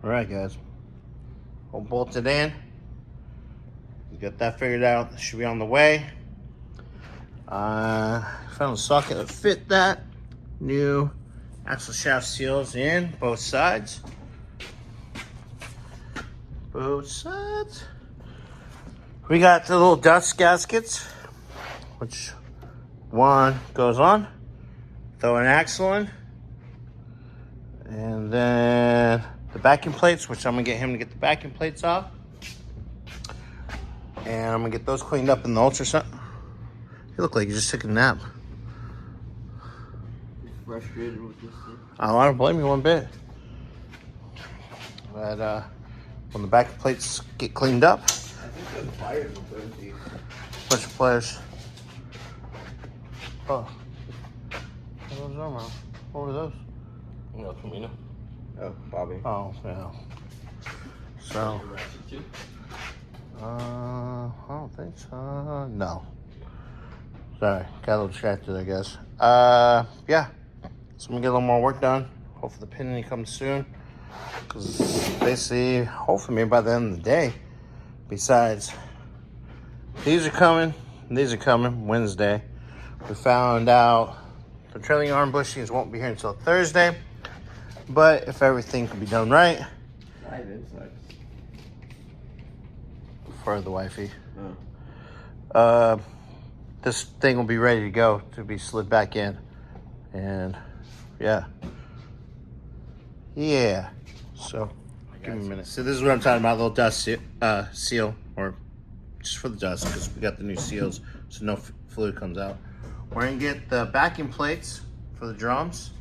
All right, guys. All bolted in. We got that figured out. That should be on the way. Found a socket that fit that. New axle shaft seals in both sides. Both sides. We got the little dust gaskets, which one goes on. Throw an axle in. And then the backing plates, which I'm gonna get him to get the backing plates off. And I'm gonna get those cleaned up in the ultrasound. You look like you just took a nap. Frustrated with this thing. I don't blame you one bit. But when the backing plates get cleaned up. I think the pliers will put these. Bunch of pliers. Oh. What was that, man? What were those? No, Camino. Oh, Bobby. Oh, yeah. So. I don't think so. No. Sorry, got a little distracted, I guess. Yeah. So I'm gonna get a little more work done. Hopefully the pinion comes soon. Because basically, hopefully maybe by the end of the day, besides these are coming, Wednesday. We found out the trailing arm bushings won't be here until Thursday. But if everything can be done right. Side inside. For the wifey. Oh. This thing will be ready to go to be slid back in. And yeah. So give me a minute. So this is what I'm talking about, little dust seal, or just for the dust, because we got the new seals, so no fluid comes out. We're gonna get the backing plates for the drums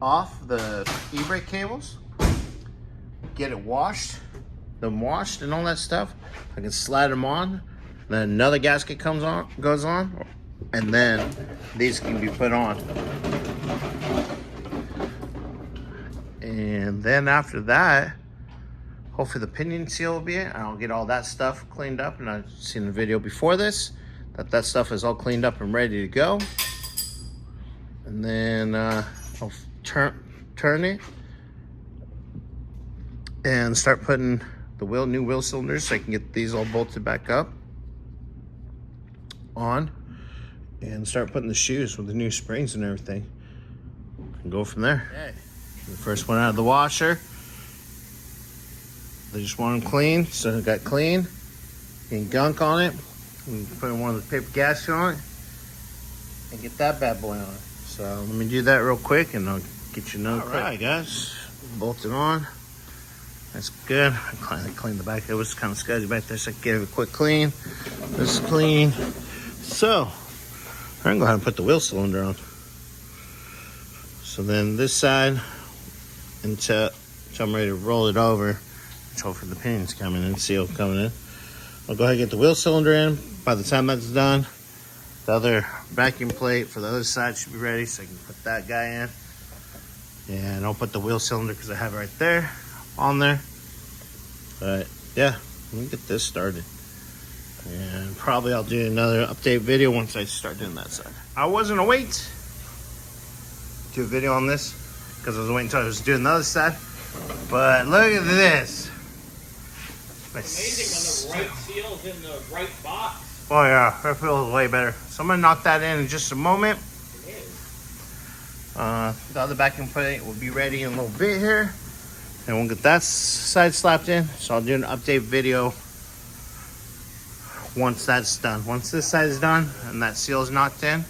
off the e-brake cables, get it washed and all that stuff. I can slide them on, then another gasket goes on, and then these can be put on. And then after that, hopefully the pinion seal will be in. I'll get all that stuff cleaned up, and I've seen the video before this, that stuff is all cleaned up and ready to go. And then I'll turn it and start putting the new wheel cylinders so I can get these all bolted back up on, and start putting the shoes with the new springs and everything, and go from there. Okay. The first one out of the washer. They just want them clean, so it got clean. Getting gunk on it. And put one of the paper gaskets on it and get that bad boy on it. So let me do that real quick, and I'll get you another. All right, guys, bolted on. That's good. I cleaned the back. It was kind of scudgy back there, so I gave it a quick clean. This is clean. So I'm going to go ahead and put the wheel cylinder on. So then this side, until I'm ready to roll it over, which hopefully the pinion's coming in, seal coming in. I'll go ahead and get the wheel cylinder in. By the time that's done, the other vacuum plate for the other side should be ready, so I can put that guy in. And I'll put the wheel cylinder, because I have it right there, on there. But yeah, let me get this started. And probably I'll do another update video once I start doing that side. I wasn't gonna wait to do a video on this, because I was waiting until I was doing the other side. But look at this. It's amazing when the right seal's in the right box. Oh yeah, that feels way better. So I'm gonna knock that in just a moment. It is. The other backing plate will be ready in a little bit here, and we'll get that side slapped in. So I'll do an update video once that's done. Once this side is done and that seal is knocked in,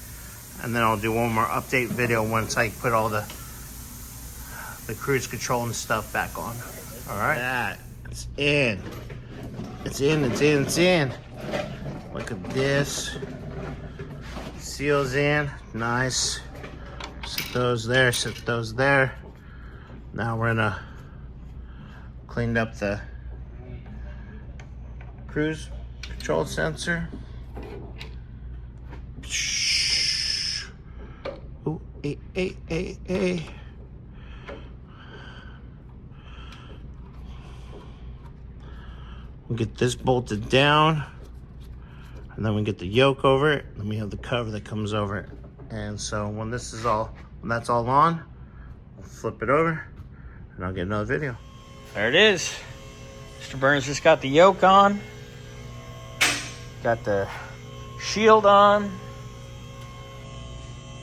and then I'll do one more update video once I put all the cruise control and stuff back on. All right, that it's in. It's in. Look at this. Seals in, nice. Set those there. Now we're gonna clean up the cruise control sensor. Ooh, hey. We'll get this bolted down, and then we get the yoke over it. Then we have the cover that comes over it. And so when that's all on, I'll flip it over, and I'll get another video. There it is. Mr. Burns just got the yoke on. Got the shield on.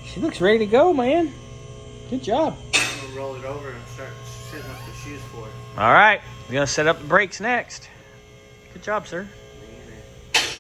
She looks ready to go, man. Good job. I'm gonna roll it over and start setting up the shoes for it. All right, we're gonna set up the brakes next. Good job, sir.